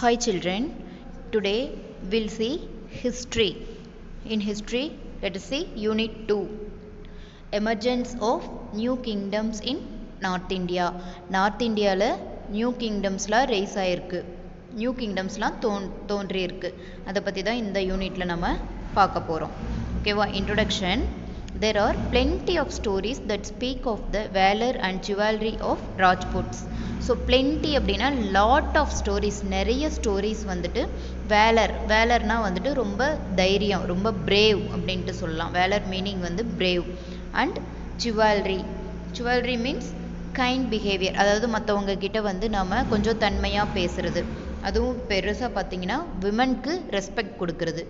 Hi children, today we'll see history. In history, let us see Unit 2. Emergence of new kingdoms in North India. North India la new kingdoms la rice ஆயிருக்கு. New கிங்டம்ஸ்லாம் தோன்றியிருக்கு. அதை பற்றி தான் இந்த யூனிட்டில் நம்ம பார்க்க போகிறோம். ஓகேவா? Introduction. There are plenty of stories that speak of the valor and chivalry of Rajputs. So plenty அப்படின்னா லாட் ஆஃப் ஸ்டோரிஸ், நிறைய ஸ்டோரிஸ் வந்துட்டு வேலர்னால் வந்துட்டு ரொம்ப தைரியம், ரொம்ப பிரேவ் அப்படின்ட்டு சொல்லலாம். வேலர் மீனிங் வந்து brave. And chivalry means kind behaviour, அதாவது மற்றவங்க கிட்ட வந்து நம்ம கொஞ்சம் தன்மையாக பேசுறது. அதுவும் பெருசாக பார்த்தீங்கன்னா விமனுக்கு ரெஸ்பெக்ட் கொடுக்கறது.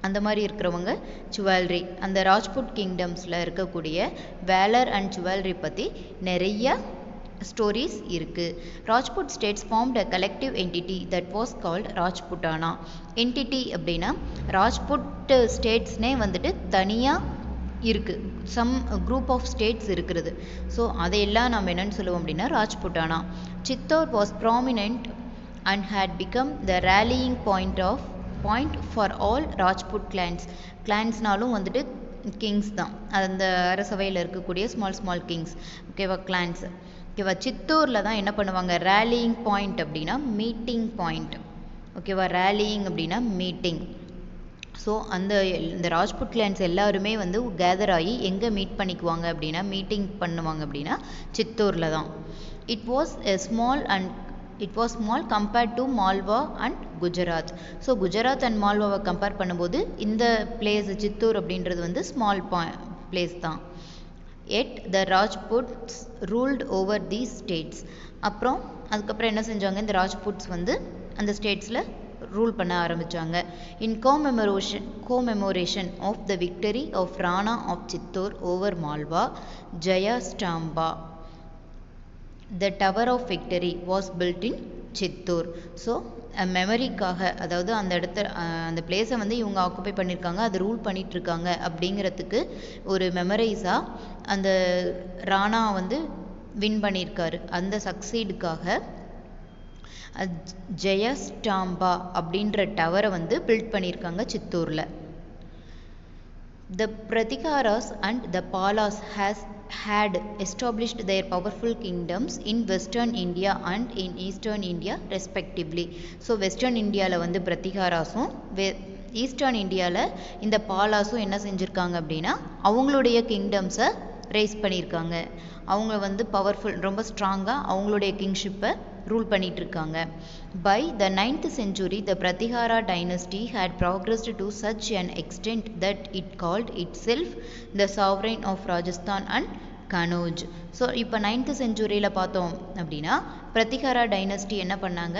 அந்த மாதிரி இருக்கிறவங்க சிவால்ரி. அந்த ராஜ்புட் கிங்டம்ஸில் இருக்கக்கூடிய வேலர் அண்ட் சிவால்ரி பற்றி நிறைய ஸ்டோரிஸ் இருக்குது. Rajput states formed a collective entity that was called Rajputana. Entity அப்படின்னா ராஜ்புட் ஸ்டேட்ஸ்னே வந்துட்டு தனியாக இருக்குது. சம் குரூப் ஆஃப் ஸ்டேட்ஸ் இருக்கிறது. ஸோ அதையெல்லாம் நம்ம என்னென்னு சொல்லுவோம் அப்படின்னா Rajputana. Chittor was prominent and had become the rallying point for all Rajput கிளான்ஸ்னாலும் வந்துட்டு கிங்ஸ் தான். அந்த அரசவையில் இருக்கக்கூடிய ஸ்மால் கிங்ஸ். ஓகேவா? கிளான்ஸ். ஓகேவா? சித்தூரில் தான் என்ன பண்ணுவாங்க, ரேலியிங் பாயிண்ட் அப்படின்னா மீட்டிங் பாயிண்ட். ஓகேவா? ரேலியிங் அப்படின்னா மீட்டிங். ஸோ இந்த ராஜ்புட் கிளான்ஸ் எல்லாருமே வந்து கேதர் ஆகி எங்கே மீட் பண்ணிக்குவாங்க அப்படின்னா, மீட்டிங் பண்ணுவாங்க அப்படின்னா சித்தூரில் தான். It was small compared to Malwa and Gujarat. So Gujarat and மால்வாவை கம்பேர் பண்ணும்போது இந்த பிளேஸ் சித்தூர் அப்படின்றது வந்து ஸ்மால் பிளேஸ் தான். Yet the Rajputs ruled over these states. அதுக்கப்புறம் என்ன செஞ்சாங்க, இந்த ராஜ்புட்ஸ் வந்து அந்த ஸ்டேட்ஸில் ரூல் பண்ண ஆரம்பித்தாங்க. In commemoration of the victory of Rana of Chittor over Malwa, Jayastambha, the tower of victory was built in Chittor. So மெமரிக்காக, அதாவது அந்த பிளேஸை வந்து இவங்க ஆக்குபை பண்ணியிருக்காங்க, அது ரூல் பண்ணிகிட்ருக்காங்க அப்படிங்கிறதுக்கு ஒரு மெமரைஸாக அந்த ராணா வந்து வின் பண்ணியிருக்காரு. அந்த சக்சீடுக்காக ஜெயஸ்டாம்பா அப்படின்ற டவரை வந்து பில்ட் பண்ணியிருக்காங்க சித்தூரில். The Pratikaras and the Palas had established their powerful kingdoms in Western India and in Eastern India respectively. So Western Indiaவில் வந்து பிரத்திகாராஸும், ஈஸ்டர்ன் இந்தியாவில் இந்த பாலாஸும் என்ன செஞ்சுருக்காங்க அப்படின்னா அவங்களுடைய கிங்டம்ஸை ரைஸ் பண்ணியிருக்காங்க. அவங்க வந்து பவர்ஃபுல், ரொம்ப ஸ்ட்ராங்காக அவங்களுடைய கிங்ஷிப்பை ரூல் பண்ணிட்டு இருக்காங்க. By the 9th century, the Pratihara dynasty had progressed to such an extent that it called itself the sovereign of Rajasthan and Kannauj. So இப்போ 9th centuryயில் பார்த்தோம் அப்படின்னா பிரத்திகாரா டைனஸ்டி என்ன பண்ணாங்க,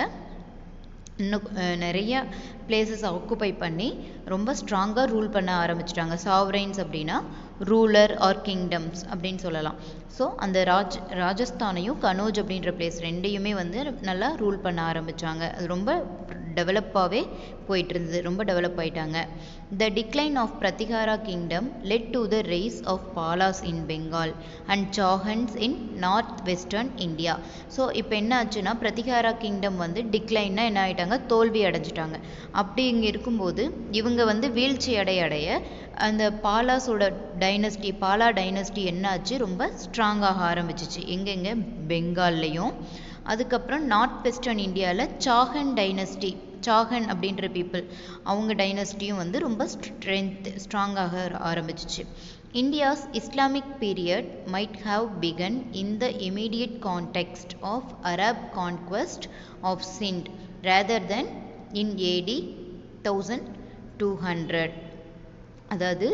இன்னும் நிறைய பிளேசஸ் ஆக்குபை பண்ணி ரொம்ப ஸ்ட்ராங்காக ரூல் பண்ண ஆரம்பிச்சிட்டாங்க. சாவரைன்ஸ் அப்படின்னா ரூலர் ஆர் கிங்டம்ஸ் அப்படின்னு சொல்லலாம். ஸோ அந்த ராஜஸ்தானையும் கனோஜ் அப்படின்ற பிளேஸ் ரெண்டையுமே வந்து நல்லா ரூல் பண்ண ஆரம்பித்தாங்க. அது ரொம்ப டெவலப்பாகவே போயிட்டு இருந்தது, ரொம்ப டெவலப் ஆகிட்டாங்க. The decline of Pratihara kingdom led to the rise of Palas in Bengal and Chauhans in north western India. So இப்போ என்ன ஆச்சுன்னா பிரத்திகாரா கிங்டம் வந்து டிக்ளைன்னா என்ன ஆகிட்டாங்க, தோல்வி அடைஞ்சிட்டாங்க. அப்படி இங்கே இருக்கும்போது இவங்க வந்து வீழ்ச்சி அடைய அந்த பாலா டைனஸ்டி என்னாச்சு, ரொம்ப ஸ்ட்ராங்காக ஆரம்பிச்சிச்சு. எங்கெங்கே, பெங்கால்லையும். அதுக்கப்புறம் நார்த் வெஸ்டர்ன் இந்தியாவில் சாகன் அப்படின்ற பீப்புள், அவங்க டைனஸ்டியும் வந்து ரொம்ப ஸ்ட்ராங்காக ஆரம்பிச்சிச்சு. India's Islamic period might have begun in the immediate context of Arab conquest of Sindh rather than in AD 1200. அதாவது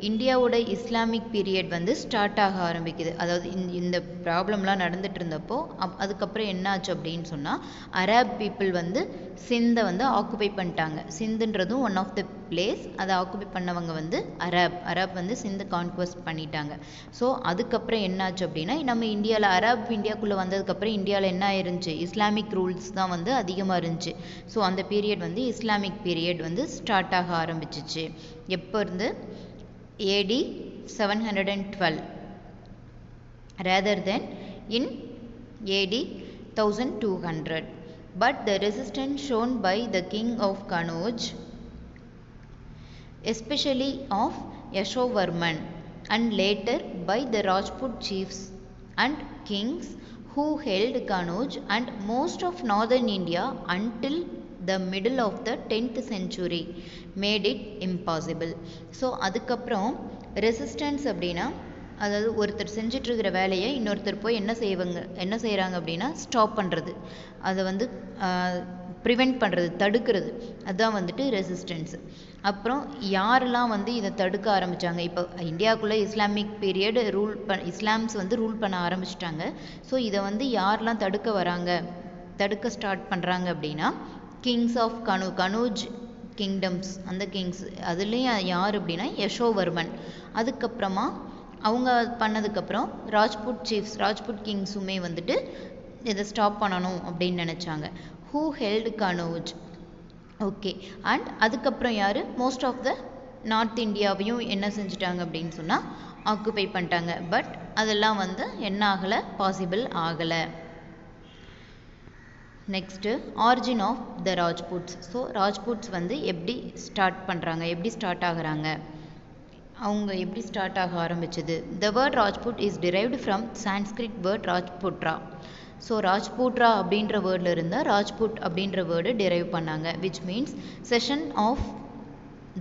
இந்தியாவோட இஸ்லாமிக் பீரியட் வந்து ஸ்டார்ட் ஆக ஆரம்பிக்குது. அதாவது இந்த ப்ராப்ளம்லாம் நடந்துட்டு இருந்தப்போ அதுக்கப்புறம் என்னாச்சு அப்படின்னு சொன்னால், அரேப் பீப்புள் வந்து சிந்தை வந்து ஆக்குபை பண்ணிட்டாங்க. சிந்துன்றதும் ஒன் ஆஃப் த பிளேஸ். அதை ஆக்குபை பண்ணவங்க வந்து அரேப் வந்து சிந்து கான்குவஸ்ட் பண்ணிட்டாங்க. ஸோ அதுக்கப்புறம் என்னாச்சு அப்படின்னா, நம்ம இந்தியாவுக்குள்ளே வந்ததுக்கப்புறம் இந்தியாவில் என்ன ஆயிருந்துச்சு, இஸ்லாமிக் ரூல்ஸ் தான் வந்து அதிகமாக இருந்துச்சு. ஸோ அந்த பீரியட் வந்து இஸ்லாமிக் பீரியட் வந்து ஸ்டார்ட் ஆக ஆரம்பிச்சிச்சு. எப்போ இருந்து, AD 712 rather than in AD 1200. but the resistance shown by the king of Kanauj, especially of Yashovarman, and later by the Rajput chiefs and kings who held Kanauj and most of northern India until the middle of the 10th century, made it impossible. So அதுக்கப்புறம் resistance அப்படின்னா அதாவது ஒருத்தர் செஞ்சிட்ருக்கிற வேலையை இன்னொருத்தர் போய் என்ன செய்கிறாங்க அப்படின்னா ஸ்டாப் பண்ணுறது, அதை வந்து ப்ரிவெண்ட் பண்ணுறது, தடுக்கிறது, அதுதான் வந்துட்டு ரெசிஸ்டன்ஸ். அப்புறம் யாரெல்லாம் வந்து இதை தடுக்க ஆரம்பித்தாங்க, இப்போ இந்தியாவுக்குள்ளே இஸ்லாமிக் பீரியட் இஸ்லாம்ஸ் வந்து ரூல் பண்ண ஆரம்பிச்சிட்டாங்க. ஸோ இதை வந்து யாரெல்லாம் தடுக்க ஸ்டார்ட் பண்ணுறாங்க அப்படின்னா கிங்ஸ் ஆஃப் கனூஜ் கிங்டம்ஸ், அந்த கிங்ஸ் அதுலேயும் யார் அப்படின்னா யசோவர்மன். அதுக்கப்புறமா அவங்க பண்ணதுக்கப்புறம் ராஜ்புட் கிங்ஸுமே வந்துட்டு இதை ஸ்டாப் பண்ணணும் அப்படின்னு நினச்சாங்க. Who held Kannauj, okay. And அதுக்கப்புறம் யார் மோஸ்ட் ஆஃப் த நார்த் இந்தியாவையும் என்ன செஞ்சுட்டாங்க அப்படின்னு சொன்னால் ஆக்குபை பண்ணிட்டாங்க. பட் அதெல்லாம் வந்து என்ன ஆகலை, பாசிபிள் ஆகலை. Next origin of the Rajputs. So Rajputs வந்து எப்படி ஸ்டார்ட் ஆகுறாங்க, அவங்க எப்படி ஸ்டார்ட் ஆக ஆரம்பிச்சது. The word Rajput is derived from Sanskrit word Rajputra. So Rajputra அப்படின்ற வேர்டில் இருந்தால் ராஜ்புட் அப்படின்ற வேர்டு டிரைவ் பண்ணாங்க, which means scion of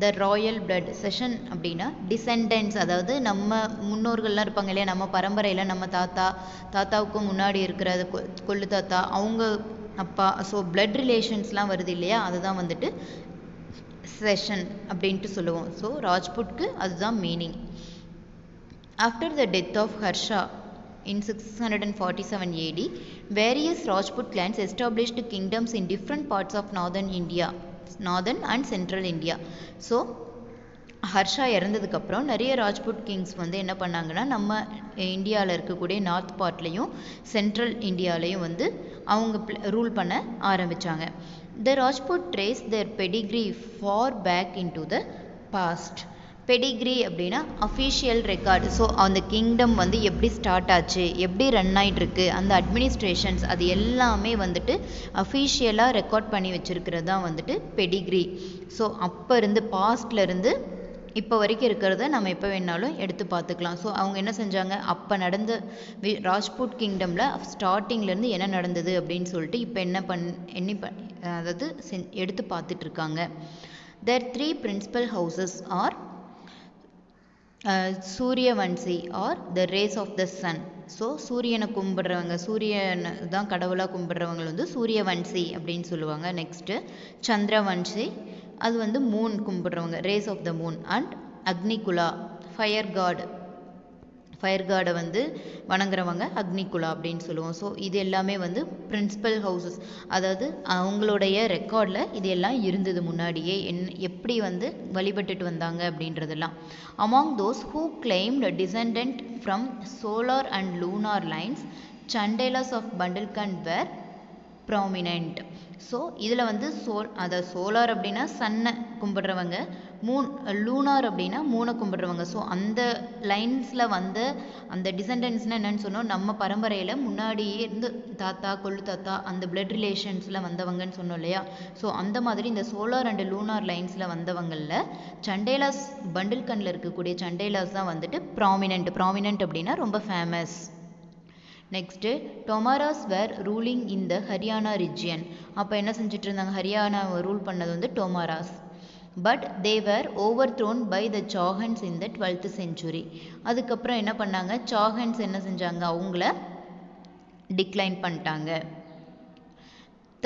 the royal blood. Scion அப்படின்னா டிசெண்டன்ஸ், அதாவது நம்ம முன்னோர்கள்லாம் இருப்பாங்க இல்லையா, நம்ம பரம்பரையில் நம்ம தாத்தாவுக்கு முன்னாடி இருக்கிற கொள்ளு தாத்தா, அவங்க அப்பா, ஸோ பிளட் ரிலேஷன்ஸ்லாம் வருது இல்லையா, அதுதான் வந்துட்டு செஷன் அப்படின்ட்டு சொல்லுவோம். ஸோ ராஜ்புட்க்கு அதுதான் meaning. After the death of Harsha in 647 AD, various Rajput clans established kingdoms in different parts of northern and central India. So Harsha இறந்ததுக்கப்புறம் நிறைய ராஜ்புட் கிங்ஸ் வந்து என்ன பண்ணாங்கன்னா நம்ம இந்தியாவில் இருக்கக்கூடிய நார்த் பார்ட்லேயும் சென்ட்ரல் இந்தியாவிலையும் வந்து அவங்க ரூல் பண்ண ஆரம்பித்தாங்க. The Rajput trace their pedigree far back in to the past. Pedigree அப்படின்னா அஃபீஷியல் ரெக்கார்டு. ஸோ அந்த கிங்டம் வந்து எப்படி ஸ்டார்ட் ஆச்சு, எப்படி ரன் ஆகிட்டுருக்கு, அந்த அட்மினிஸ்ட்ரேஷன்ஸ் அது எல்லாமே வந்துட்டு அஃபீஷியலாக ரெக்கார்ட் பண்ணி வச்சுருக்கிறது தான் வந்துட்டு பெடிகிரி. ஸோ அப்போ இருந்து பாஸ்ட்லேருந்து இப்போ வரைக்கும் இருக்கிறத நம்ம எப்போ வேணாலும் எடுத்து பார்த்துக்கலாம். ஸோ அவங்க என்ன செஞ்சாங்க, அப்போ நடந்த ராஜ்புட் கிங்டமில் ஸ்டார்டிங்லேருந்து என்ன நடந்தது அப்படின்னு சொல்லிட்டு இப்போ அதாவது எடுத்து பார்த்துட்ருக்காங்க. Their three principal houses are Suryavanshi are the race of the sun. So சூரியனை கும்பிட்றவங்க, சூரியன் தான் கடவுளாக கும்பிட்றவங்க வந்து சூரியவன்சி அப்படின்னு சொல்லுவாங்க. நெக்ஸ்ட்டு சந்திரவன்சி, அது வந்து மூன் கும்பிட்றவங்க, race of the moon. And Agnikula, fire காடை வந்து வணங்குறவங்க அக்னிகுலா அப்படின்னு சொல்லுவோம். ஸோ இது எல்லாமே வந்து பிரின்சிபல் ஹவுசஸ், அதாவது அவங்களுடைய ரெக்கார்டில் இது எல்லாம் இருந்தது முன்னாடியே, எப்படி வந்து வழிபட்டுட்டு வந்தாங்க அப்படின்றதெல்லாம். Among those who claimed descendant from solar and lunar lines, Chandelas of Bundelkhand were prominent. So இதில் வந்து சோலார் அப்படின்னா சன்னை கும்பிட்றவங்க, லூனார் அப்படின்னா மூனை கும்பிட்றவங்க. ஸோ அந்த லைன்ஸில் வந்த அந்த டிசெண்டன்ஸ்னால் என்னென்னு சொன்னோம், நம்ம பரம்பரையில் முன்னாடியே இருந்து தாத்தா கொள்ளு தாத்தா அந்த பிளட் ரிலேஷன்ஸில் வந்தவங்கன்னு சொன்னோம் இல்லையா. ஸோ அந்த மாதிரி இந்த சோலார் அண்ட் லூனார் லைன்ஸில் வந்தவங்களில் சண்டேலாஸ், பண்டில்கண்டில் இருக்கக்கூடிய சண்டேலாஸ் தான் வந்துட்டு ப்ராமினென்ட் அப்படின்னா ரொம்ப famous. Next Tomaras were ruling in the Haryana region. அப்போ என்ன செஞ்சுட்டு இருந்தாங்க, ஹரியானாவை ரூல் பண்ணது வந்து Tomaras. But they were overthrown by the Chauhans in the 12th century. அதுக்கப்புறம் என்ன பண்ணாங்க, சாஹன்ஸ் என்ன செஞ்சாங்க, அவங்கள டிக்ளைன் பண்ணிட்டாங்க.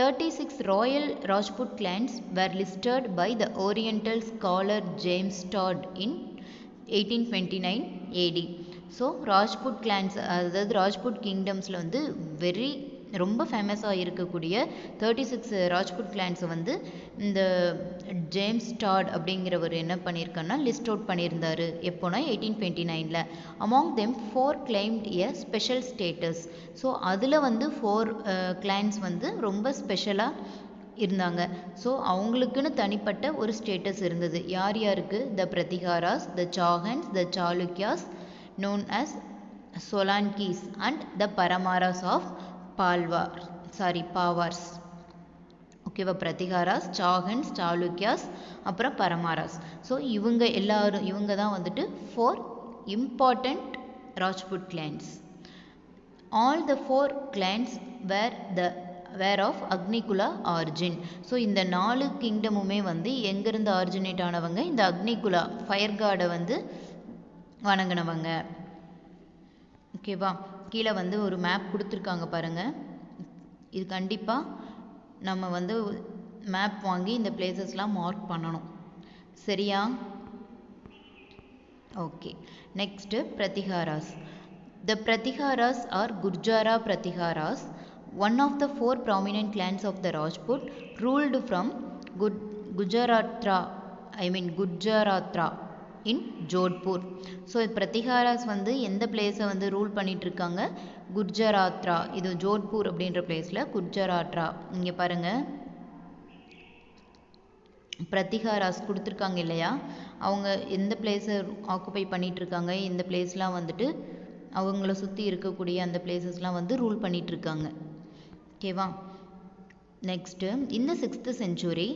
36 royal Rajput clans were listed by the oriental scholar James Tod in 1829 AD. So Rajput clans, அதாவது ராஜ்புட் கிங்டம்ஸில் வந்து ரொம்ப ஃபேமஸாக இருக்கக்கூடிய 36 ராஜ்புட் கிளான்ஸை வந்து இந்த ஜேம்ஸ் டாட் அப்படிங்கிறவர் என்ன பண்ணியிருக்காருன்னா லிஸ்ட் அவுட் பண்ணியிருந்தார். எப்போனா 1829. Among them 4 climbed a special status. So அதில் வந்து 4 கிளான்ஸ் வந்து ரொம்ப ஸ்பெஷலாக இருந்தாங்க. ஸோ அவங்களுக்குன்னு தனிப்பட்ட ஒரு ஸ்டேட்டஸ் இருந்தது. யாருக்கு, த பிரதிகாராஸ், த சாஹன்ஸ், த Chalukyas known as Solankis and the Paramaras of Pavars. ஓகேவா. பிரதிகாராஸ், சாகன்ஸ், சாளுக்கியாஸ், அப்புறம் பரமாராஸ். ஸோ இவங்க தான் வந்துட்டு 4 important Rajput clans. All the 4 clans were of Agnikula origin. So இந்த 4 கிங்டமுமே வந்து எங்கேருந்து ஆரிஜினேட் ஆனவங்க, இந்த அக்னிகுலா ஃபயர் காடை வந்து வணங்கினவங்க. ஓகேவா. கீழே வந்து ஒரு மேப் கொடுத்துருக்காங்க பாருங்கள். இது கண்டிப்பாக நம்ம வந்து மேப் வாங்கி இந்த பிளேசஸ்லாம் மார்க் பண்ணணும். சரியா? Okay. Next Pratiharas. The Pratiharas are Gurjara Pratiharas, one of the 4 prominent clans of the Rajput, ruled from Gujaratra in Jodhpur. So Pratiharas வந்து எந்த பிளேஸை வந்து ரூல் பண்ணிட்டு இருக்காங்க? குர்ஜராத்ரா. இது ஜோத்பூர் அப்படின்ற பிளேஸில் குர்ஜராத்ரா. இங்கே பாருங்கள், பிரதிகாராஸ் கொடுத்துருக்காங்க இல்லையா, அவங்க எந்த பிளேஸை ஆக்குபை பண்ணிகிட்ருக்காங்க, இந்த பிளேஸ்லாம் வந்துட்டு அவங்கள சுற்றி இருக்கக்கூடிய அந்த பிளேசஸ்லாம் வந்து ரூல் பண்ணிகிட்ருக்காங்க. ஓகேவா. நெக்ஸ்ட்டு, இந்த 6th century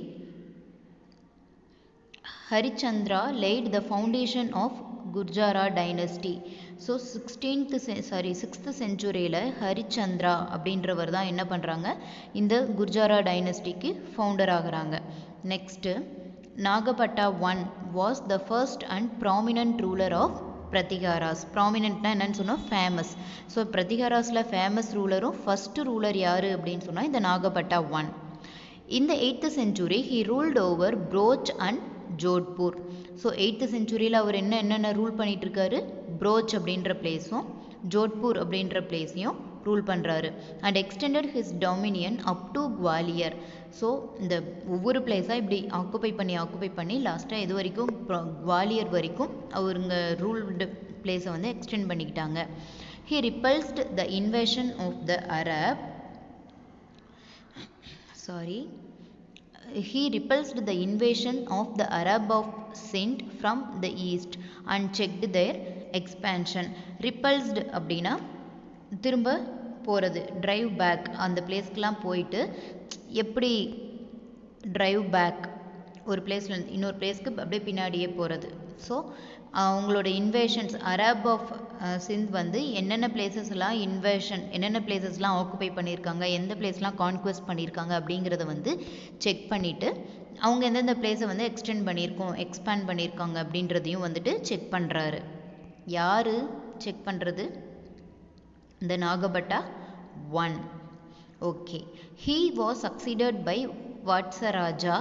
Harichandra led the foundation of Gurjara dynasty. So 6th centuryயில் ஹரிச்சந்திரா அப்படின்றவர் தான் என்ன பண்ணுறாங்க, இந்த குர்ஜாரா டைனஸ்டிக்கு ஃபவுண்டர் ஆகிறாங்க. Next, Nagabhata I was the first and prominent ruler of Pratiharas. ப்ராமினென்ட்னா என்னன்னு சொன்னால் ஃபேமஸ். ஸோ பிரதிகாராஸில் ஃபேமஸ் ரூலரும் ஃபஸ்ட்டு ரூலர் யார் அப்படின்னு சொன்னால் இந்த நாகபட்டா I. இந்த 8th century he ruled over Broch and Jodhpur. So 8th centuryயில் அவர் என்னென்ன ரூல் பண்ணிகிட்ருக்காரு? ப்ரோச் அப்படின்ற பிளேஸும் ஜோத்பூர் அப்படின்ற பிளேஸையும் ரூல் பண்ணுறாரு. And extended his Dominion up to Gwalior. So இந்த ஒவ்வொரு பிளேஸாக இப்படி ஆக்குபை பண்ணி லாஸ்ட்டாக இது வரைக்கும் குவாலியர் வரைக்கும் அவருங்க ரூல்டு பிளேஸை வந்து எக்ஸ்டெண்ட் பண்ணிக்கிட்டாங்க. He repulsed the invasion of the Arab He repulsed the invasion of the Arab of Sindh from the east and checked their expansion. Repulsed அப்படின்னா திரும்ப போகிறது, டிரைவ் பேக். அந்த பிளேஸ்க்கெலாம் போயிட்டு எப்படி டிரைவ் பேக், ஒரு பிளேஸ்லேருந்து இன்னொரு பிளேஸ்க்கு அப்படியே பின்னாடியே போகிறது. ஸோ அவங்களோட இன்வேஷன்ஸ், அரப் ஆஃப் சிந்த் வந்து என்னென்ன பிளேசஸ்லாம் ஆக்குபை பண்ணியிருக்காங்க, எந்த பிளேஸ்லாம் கான்குவெஸ்ட் பண்ணியிருக்காங்க அப்படிங்கிறத வந்து செக் பண்ணிவிட்டு அவங்க எந்தெந்த பிளேஸை வந்து எக்ஸ்பேண்ட் பண்ணியிருக்காங்க அப்படின்றதையும் வந்துட்டு செக் பண்ணுறாரு. யார் செக் பண்ணுறது? இந்த நாகபட்டா I. Okay. He was succeeded by Vatsaraja,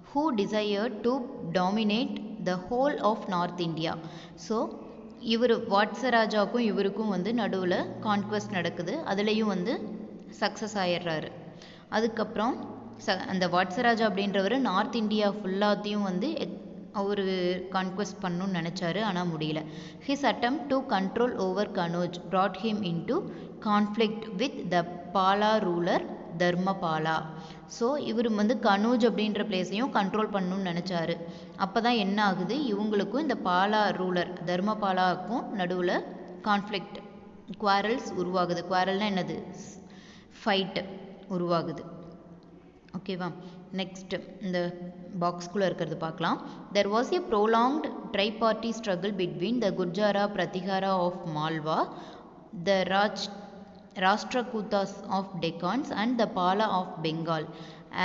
who desired to dominate the whole of North India. So வாட்சராஜாவுக்கும் இவருக்கும் வந்து நடுவில் கான்குவெஸ்ட் நடக்குது, அதுலேயும் வந்து சக்ஸஸ் ஆயிடுறாரு. அதுக்கப்புறம் அந்த வாட்சராஜா அப்படின்றவர் நார்த் இந்தியா ஃபுல்லாத்தையும் வந்து அவர் கான்குவெஸ்ட் பண்ணணும்னு நினச்சாரு, ஆனால் முடியல. His attempt to control over Kanauj brought him into conflict with the Pala ruler Dharmapala. So இவர் வந்து கனூஜ் அப்படின்ற பிளேஸையும் கண்ட்ரோல் பண்ணணும்னு நினச்சாரு. அப்போ தான் என்ன ஆகுது, இவங்களுக்கும் இந்த பாலா ரூலர் தர்மபாலாவுக்கும் நடுவில் கான்ஃப்ளிக்ட், குவாரல்ஸ் உருவாகுது. குவாரல்னா என்னது? ஃபைட்டு உருவாகுது. ஓகேவா. நெக்ஸ்ட் இந்த பாக்ஸ்குள்ளே இருக்கிறது பார்க்கலாம். There was a prolonged tripartite struggle between the Gurjara Pratihara of Malwa, the Rashtrakutas of Deccan and the Pala of Bengal,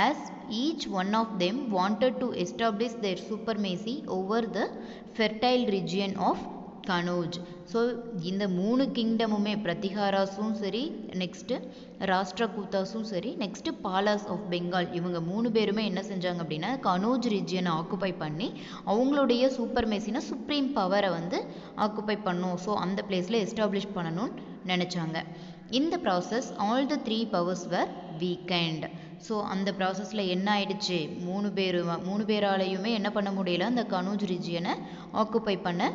as each one of them wanted to establish their supremacy over the fertile region of Kanauj. So இந்த 3 கிங்டமுமே பிரதிகாராஸும் சரி, next ராஷ்டிரகூத்தாஸும் சரி, next Bala's of Bengal, இவங்க 3 பேருமே என்ன செஞ்சாங்க அப்படின்னா Kannauj ரீஜியனை occupy பண்ணி அவங்களுடைய சூப்பர்மேசினா சுப்ரீம் பவரை வந்து ஆக்குபை பண்ணும். ஸோ அந்த பிளேஸில் எஸ்டாப்ளிஷ் பண்ணணும்னு நினச்சாங்க. இந்த process all the 3 powers were weakened. So அந்த ப்ராசஸில் என்ன ஆயிடுச்சு, 3 பேராலையுமே என்ன பண்ண முடியல, அந்த கனூஜ் ரீஜியனை ஆக்குபை பண்ண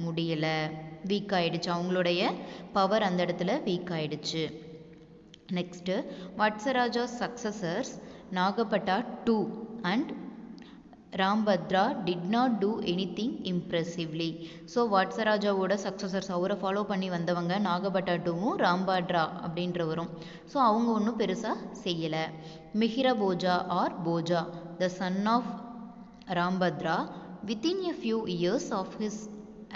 முடியல, வீக் ஆயிடுச்சு. அவங்களுடைய பவர் அந்த இடத்துல வீக் ஆயிடுச்சு. Next Vatsaraja successors Nagabhata II and Rambhadra did not do anything impressively. So வாட்சராஜாவோட சக்ஸசர்ஸ் அவரை ஃபாலோ பண்ணி வந்தவங்க நாகபட்டாட்டுவும் ராம்பத்ரா அப்படின்றவரும். ஸோ அவங்க ஒன்றும் பெருசாக செய்யலை. Mihira Bhoja or Bhoja the son of Rambhadra within a few years of his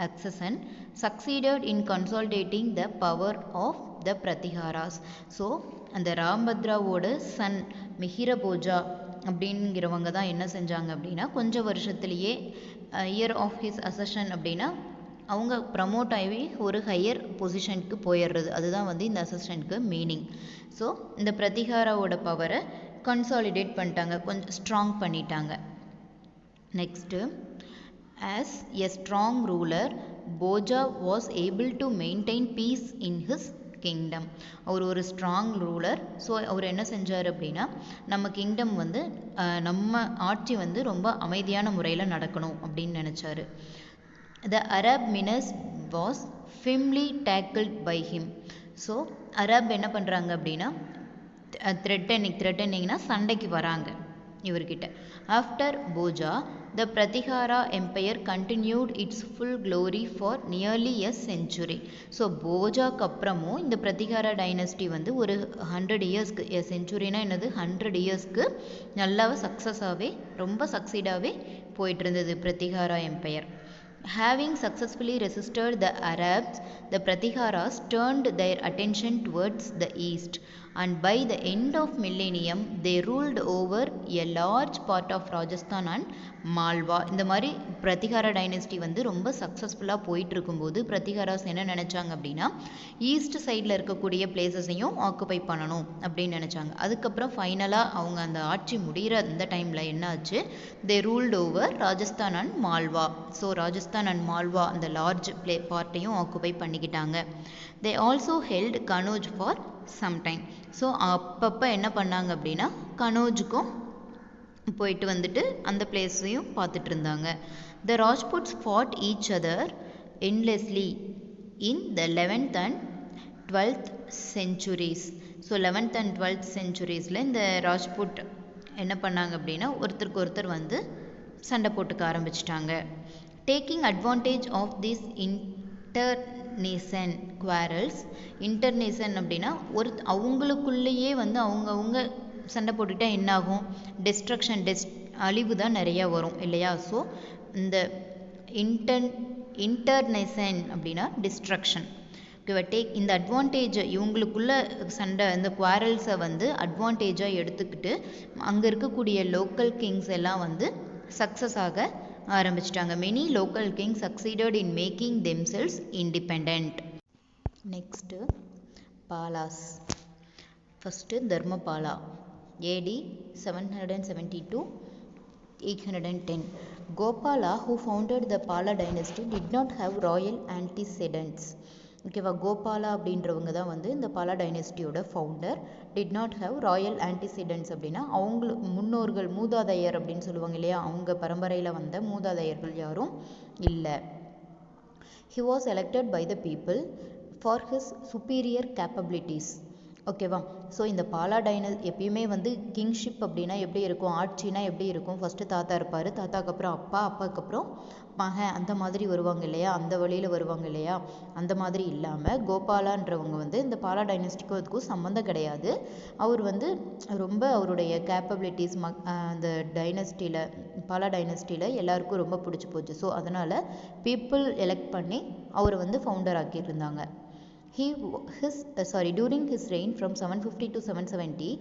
accession succeeded in consolidating the power of the Pratiharas. So அந்த ராம்பத்ராவோட Sun மிஹிர Bhoja அப்படிங்கிறவங்க தான் என்ன செஞ்சாங்க அப்படின்னா கொஞ்சம் வருஷத்துலேயே இயர் ஆஃப் ஹிஸ் அசஷன் அப்படின்னா அவங்க ப்ரமோட் ஆகி ஒரு ஹையர் பொசிஷனுக்கு போயிடுறது, அதுதான் வந்து இந்த அசஷனுக்கு மீனிங். ஸோ இந்த பிரதிகாராவோட பவரை கன்சாலிடேட் பண்ணிட்டாங்க, கொஞ்சம் ஸ்ட்ராங் பண்ணிட்டாங்க. Next, as a strong ruler Bhoja was able to maintain peace in his kingdom. அவர் ஒரு ஸ்ட்ராங் ரூலர். ஸோ அவர் என்ன செஞ்சார் அப்படின்னா நம்ம கிங்டம் வந்து நம்ம ஆட்சி வந்து ரொம்ப அமைதியான முறையில் நடக்கணும் அப்படின்னு நினச்சாரு. The Arab menace was firmly tackled by him. So Arab என்ன பண்ணுறாங்க அப்படின்னா த்ரெட்டனிங்னா சண்டைக்கு வராங்க இவர்கிட்ட. After Bhoja the Pratihara empire continued its full glory for nearly a century. So போஜாக்கு அப்புறமும் இந்த பிரதிகாரா டைனஸ்டி வந்து ஒரு 100 இயர்ஸ்க்கு, செஞ்சுரினா என்னது 100 இயர்ஸ்க்கு நல்லாவே சக்ஸஸாகவே ரொம்ப சக்சீடாகவே போயிட்டு இருந்தது Pratihara empire. Having successfully resisted the Arabs, the Pratiharas turned their attention towards the east, and by the end of millennium they ruled over a large part of Rajasthan and Malwa. இந்த மாதிரி பிரதிகாரா டைனஸ்டி வந்து ரொம்ப சக்ஸஸ்ஃபுல்லாக போயிட்டு இருக்கும்போது பிரதிகாராஸ் என்ன நினச்சாங்க அப்படின்னா ஈஸ்ட் சைடில் இருக்கக்கூடிய பிளேசஸையும் ஆக்குபை பண்ணணும் அப்படின்னு நினச்சாங்க. அதுக்கப்புறம் ஃபைனலாக அவங்க அந்த ஆட்சி முடிகிற அந்த டைமில் என்ன ஆச்சு, they ruled over Rajasthan and Malwa. So Rajasthan and Malwa அந்த லார்ஜ் பார்ட்டையும் ஆக்குபை பண்ணிக்கிட்டாங்க. They also held Kannauj for some time. So அப்பப்போ என்ன பண்ணாங்க அப்படின்னா கனோஜுக்கும் போயிட்டு வந்துட்டு அந்த பிளேஸையும் பார்த்துட்டு இருந்தாங்க. The Rajputs fought each other endlessly in the 11th and 12th centuries. So 11th and 12th centuriesல இந்த ராஜ்புட் என்ன பண்ணாங்க அப்படின்னா ஒருத்தருக்கு ஒருத்தர் வந்து சண்டை போட்டுக்க ஆரம்பிச்சிட்டாங்க. Taking advantage of this internecine quarrels. Internecine அப்படின்னா அவங்களுக்குள்ளேயே வந்து அவங்கவுங்க சண்டை போட்டுக்கிட்டா என்னாகும், டிஸ்ட்ரக்ஷன் அழிவு தான் நிறையா வரும் இல்லையா. ஸோ இந்த இன்டர்நேஷன் அப்படின்னா டிஸ்ட்ரக்ஷன். ஓகேவா. இந்த அட்வான்டேஜ் இவங்களுக்குள்ள சண்டை இந்த குவாரல்ஸை வந்து அட்வான்டேஜாக எடுத்துக்கிட்டு அங்கே இருக்கக்கூடிய லோக்கல் கிங்ஸ் எல்லாம் வந்து சக்ஸஸ் ஆக ஆரம்பிச்சிட்டாங்க. Many local Kings succeeded in making themselves independent. Next Bala's. First Dharmapala AD 770 to 810. Gopala, who founded the Pala dynasty, did not have royal antecedents. ஓகேவா. கோபாலா அப்படின்றவங்க தான் வந்து இந்த பாலா டைனஸ்டியோட founder. Did not have royal antecedents அப்படின்னா அவங்களுக்கு முன்னோர்கள் மூதாதையர் அப்படின்னு சொல்லுவாங்க இல்லையா, அவங்க பரம்பரையில் வந்த மூதாதையர்கள் யாரும் இல்லை. He was elected by the people for his superior capabilities. ஓகேவா. ஸோ இந்த பாலா எப்பயுமே வந்து கிங்ஷிப் அப்படின்னா எப்படி இருக்கும், ஆட்சினா எப்படி இருக்கும், ஃபஸ்ட்டு தாத்தா இருப்பார், தாத்தாக்கு அப்புறம் அப்பா, அப்பாவுக்கு அப்புறம் மகன், அந்த மாதிரி வருவாங்க இல்லையா, அந்த வழியில் வருவாங்க இல்லையா. அந்த மாதிரி இல்லாமல் கோபாலான்றவங்க வந்து இந்த பாலா டைனஸ்டிக்கும் இதுக்கும் சம்மந்தம் கிடையாது. அவர் வந்து ரொம்ப அவருடைய கேப்பபிலிட்டிஸ் அந்த டைனஸ்டியில் பாலா டைனஸ்டியில் எல்லாருக்கும் ரொம்ப பிடிச்சி போச்சு. ஸோ அதனால் பீப்புள் எலெக்ட் பண்ணி அவரை வந்து founder ஆக்கியிருந்தாங்க. During his reign from 750 to 770,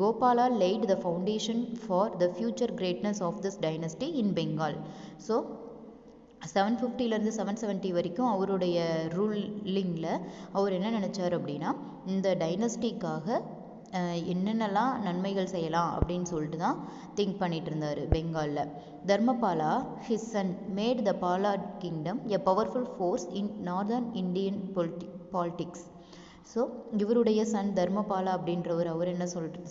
Gopala laid the foundation for the future greatness of this dynasty in Bengal. So 750லேருந்து 770 வரைக்கும் அவருடைய ரூலிங்கில் அவர் என்ன நினச்சார் அப்படின்னா இந்த டைனஸ்டிக்காக என்னென்னலாம் நன்மைகள் செய்யலாம் அப்படின்னு சொல்லிட்டு தான் திங்க் பண்ணிட்டு இருந்தார் பெங்காலில். Dharmapala his son made the Pala kingdom a powerful force in northern Indian politics. So இவருடைய சன் தர்மபாலா அப்படின்றவர் அவர் என்ன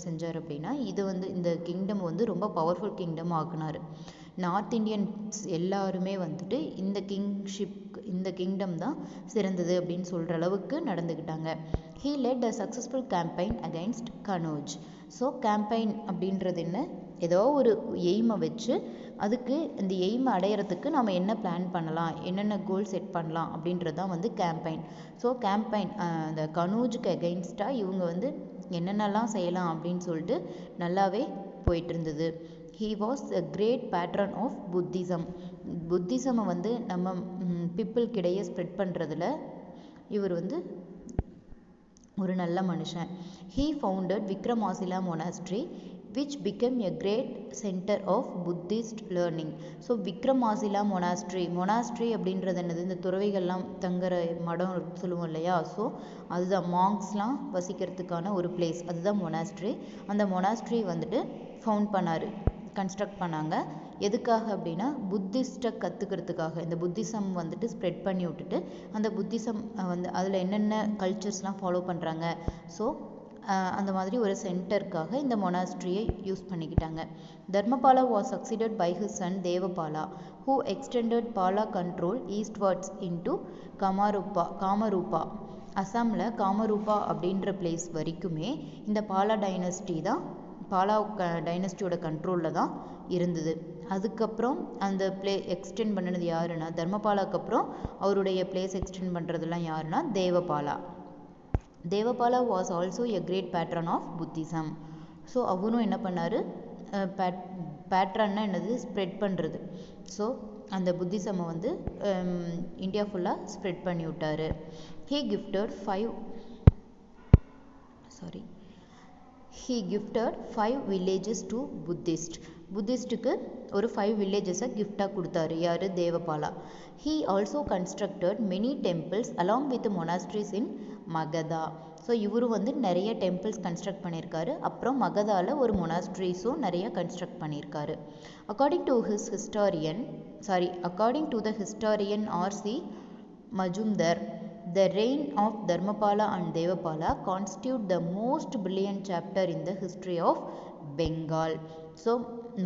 செஞ்சார் அப்படின்னா இது வந்து இந்த கிங்டம் வந்து ரொம்ப பவர்ஃபுல் கிங்டம் ஆக்குனார். நார்த் இண்டியன்ஸ் எல்லாருமே வந்துட்டு இந்த கிங்டம் தான் சிறந்தது அப்படின்னு சொல்கிற அளவுக்கு நடந்துக்கிட்டாங்க. He led a successful campaign against Kanauj. So campaign அப்படின்றது என்ன, ஏதோ ஒரு எய்மை வச்சு அதுக்கு இந்த எய்மை அடையிறதுக்கு நம்ம என்ன பிளான் பண்ணலாம், என்னென்ன கோல் செட் பண்ணலாம் அப்படின்றது தான் வந்து கேம்பெயின். ஸோ கேம்பெயின் அந்த கனூஜுக்கு அகெயின்ஸ்டாக இவங்க வந்து என்னென்னலாம் செய்யலாம் அப்படின்னு சொல்லிட்டு நல்லாவே போயிட்டு இருந்தது. He was a great patron of Buddhism. புத்திசமை வந்து நம்ம பீப்புளுக்கிடையே ஸ்ப்ரெட் பண்ணுறதுல இவர் வந்து ஒரு நல்ல மனுஷன். He founded Vikramasila Monastery which became a great center of Buddhist learning. So Vikramashila monastery அப்படின்றது என்னது, இந்த துறவிகள்லாம் தங்குற மடம் சொல்லுவோம் இல்லையா, ஸோ அதுதான் மாங்க்ஸ்லாம் வசிக்கிறதுக்கான ஒரு பிளேஸ், அதுதான் மொனாஸ்ட்ரி. அந்த மொனாஸ்ட்ரி வந்துட்டு ஃபவுண்ட் பண்ணார், கன்ஸ்ட்ரக்ட் பண்ணாங்க. எதுக்காக அப்படின்னா புத்திஸ்ட்டை கற்றுக்கிறதுக்காக. இந்த புத்திசம் வந்துட்டு ஸ்ப்ரெட் பண்ணி விட்டுட்டு அந்த புத்திசம் வந்து அதில் என்னென்ன கல்ச்சர்ஸ்லாம் ஃபாலோ பண்ணுறாங்க, ஸோ அந்த மாதிரி ஒரு சென்டருக்காக இந்த மொனாஸ்ட்ரியை யூஸ் பண்ணிக்கிட்டாங்க. Dharmapala was succeeded by his son Devapala who extended Pala control eastwards into Kamarupa. அசாமில் காமரூபா அப்படின்ற பிளேஸ் வரைக்குமே இந்த பாலா டைனஸ்டி தான், பாலா டைனஸ்டியோட கண்ட்ரோலில் தான் இருந்தது. அதுக்கப்புறம் அந்த எக்ஸ்டெண்ட் பண்ணினது யாருன்னா தர்மபாலாக்கு அப்புறம் அவருடைய பிளேஸ் எக்ஸ்டெண்ட் பண்ணுறதுலாம் யாருன்னா Devapala. Devapala was also a great patron of Buddhism. So அவரும் என்ன பண்ணார், பேட்ரன்னா என்னது, ஸ்ப்ரெட் பண்ணுறது. ஸோ அந்த புத்திசமை வந்து இந்தியா ஃபுல்லாக ஸ்ப்ரெட் பண்ணி விட்டார். He gifted five villages to புத்திஸ்ட்டுக்கு ஒரு 5 வில்லேஜஸை கிஃப்டாக கொடுத்தாரு யார், Devapala. He also constructed many temples along with monasteries in Magadha. So இவரும் வந்து நிறைய டெம்பிள்ஸ் கன்ஸ்ட்ரக்ட் பண்ணியிருக்காரு, அப்புறம் மகதாவில் ஒரு மொனாஸ்ட்ரிஸும் நிறைய கன்ஸ்ட்ரக்ட் பண்ணியிருக்காரு. According to the historian R.C. Majumdar, the reign of Dharmapala and Devapala constitute the most brilliant chapter in the history of Bengal. So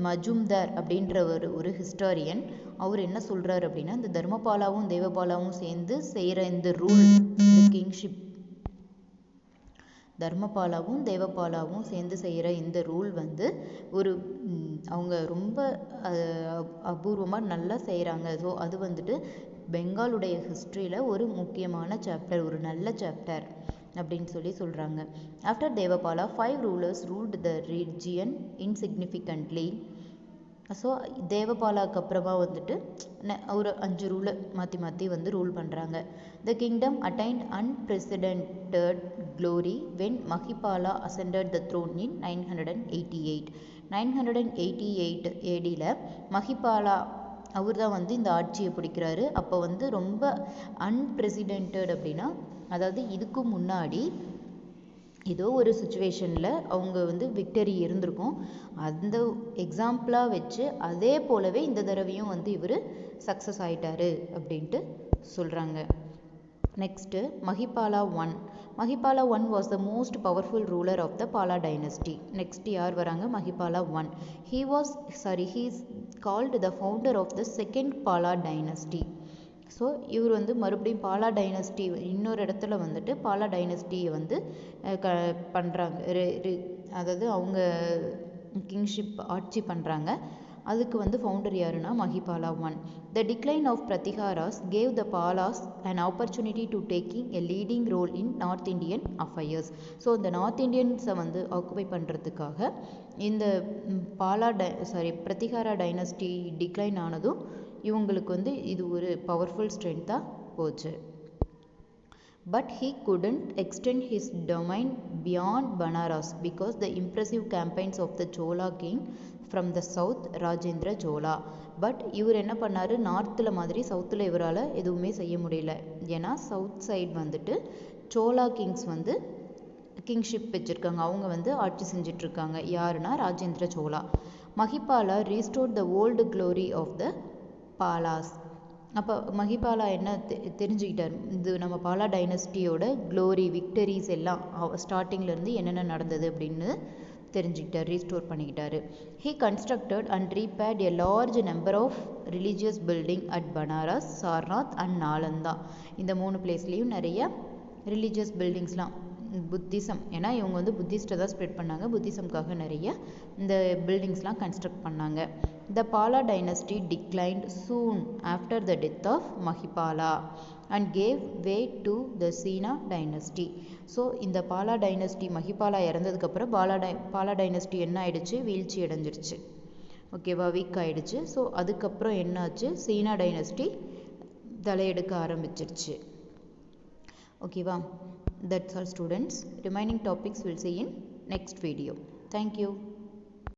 Majumdar அப்படின்ற ஒரு ஹிஸ்டாரியன் அவர் என்ன சொல்கிறார் அப்படின்னா, இந்த தர்மபாலாவும் தேவபாலாவும் சேர்ந்து செய்கிற இந்த ரூல், இந்த கிங்ஷிப், தர்மபாலாவும் தேவபாலாவும் சேர்ந்து செய்கிற இந்த ரூல் வந்து ஒரு அவங்க ரொம்ப அபூர்வமாக நல்லா செய்கிறாங்க. ஸோ அது வந்துட்டு பெங்காலுடைய ஹிஸ்ட்ரியில் ஒரு முக்கியமான சாப்டர், ஒரு நல்ல சாப்டர் அப்படின்னு சொல்கிறாங்க. After Devapala 5 rulers ruled the region insignificantly. So தேவபாலாவுக்கு அப்புறமா வந்துட்டு ஒரு 5 ரூலர் மாற்றி வந்து ரூல் பண்ணுறாங்க. The kingdom attained unprecedented glory when Mahipala ascended the throne in 988 ADயில் மஹிபாலா அவர் தான் வந்து இந்த ஆட்சியை பிடிக்கிறாரு. அப்போ வந்து ரொம்ப அன்பிரசிடென்டட் அப்படின்னா, அதாவது இதுக்கு முன்னாடி ஏதோ ஒரு சுச்சுவேஷனில் அவங்க வந்து விக்டரி இருந்திருக்கும், அந்த எக்ஸாம்பிளாக வச்சு அதே போலவே இந்த தடவையும் வந்து இவர் சக்ஸஸ் ஆயிட்டாரு அப்படின்ட்டு சொல்கிறாங்க. Next Mahipala I was the most powerful ruler of the Pala dynasty. Next யார் வராங்க, Mahipala I. He is called the founder of the second Pala dynasty. So இவர் வந்து மறுபடியும் பாலா டைனஸ்டி, இன்னொரு இடத்துல வந்துட்டு பாலா டைனஸ்டியை வந்து பண்ணுறாங்க, அதாவது அவங்க கிங்ஷிப் ஆட்சி பண்ணுறாங்க. அதுக்கு வந்து ஃபவுண்டர் யாருன்னா Mahipala I. The decline of Pratiharas gave the Palas an opportunity to taking a leading role in North Indian affairs. So இந்த நார்த் இண்டியன்ஸை வந்து ஆக்குபை பண்ணுறதுக்காக இந்த பிரதிகாரா டைனஸ்டி டிக்ளைன் ஆனதும் இவங்களுக்கு வந்து இது ஒரு பவர்ஃபுல் ஸ்ட்ரென்த்தாக போச்சு. But he couldn't extend his domain beyond Banaras because the impressive campaigns of the Chola king from the south, Rajendra Chola. But இவர் என்ன பண்ணார், நார்த்தில் மாதிரி சவுத்தில் இவரால் எதுவுமே செய்ய முடியல. ஏன்னா சவுத் சைடு வந்துட்டு சோலா கிங்ஸ் வந்து கிங்ஷிப் வச்சுருக்காங்க, அவங்க வந்து ஆட்சி செஞ்சிட்ருக்காங்க. யாருன்னா Rajendra Chola. Mahipala restored the old glory of the Palas. அப்போ மஹிபாலா என்ன தெரிஞ்சுக்கிட்டார், இது நம்ம பாலா டைனஸ்டியோட க்ளோரி, விக்டரிஸ் எல்லாம் ஸ்டார்டிங்லேருந்து என்னென்ன நடந்தது அப்படின்னு தெரிஞ்சுக்கிட்டார், restore பண்ணிக்கிட்டாரு. He constructed and repaired a large number of religious buildings at Banaras, Sarnath and Nalanda. இந்த 3 பிளேஸ்லேயும் நிறைய ரிலீஜியஸ் பில்டிங்ஸ்லாம் புத்திசம், ஏன்னா இவங்க வந்து புத்திஸ்ட்டை தான் ஸ்ப்ரெட் பண்ணாங்க, புத்திசம்காக நிறைய இந்த பில்டிங்ஸ்லாம் கன்ஸ்ட்ரக்ட் பண்ணாங்க. The Pala dynasty declined soon after the death of Mahipala and gave way to the Sena dynasty. So இந்த பாலா டைனஸ்டி மஹிபாலா இறந்ததுக்கப்புறம் பாலா டைனஸ்டி என்ன ஆயிடுச்சு, வீழ்ச்சி அடைஞ்சிருச்சு. ஓகேவா, வீக் ஆயிடுச்சு. ஸோ அதுக்கப்புறம் என்னாச்சு, சீனா டைனஸ்டி தலையெடுக்க ஆரம்பிச்சிருச்சு. ஓகேவா, that's all students. Remaining topics we'll see in next video. Thank you.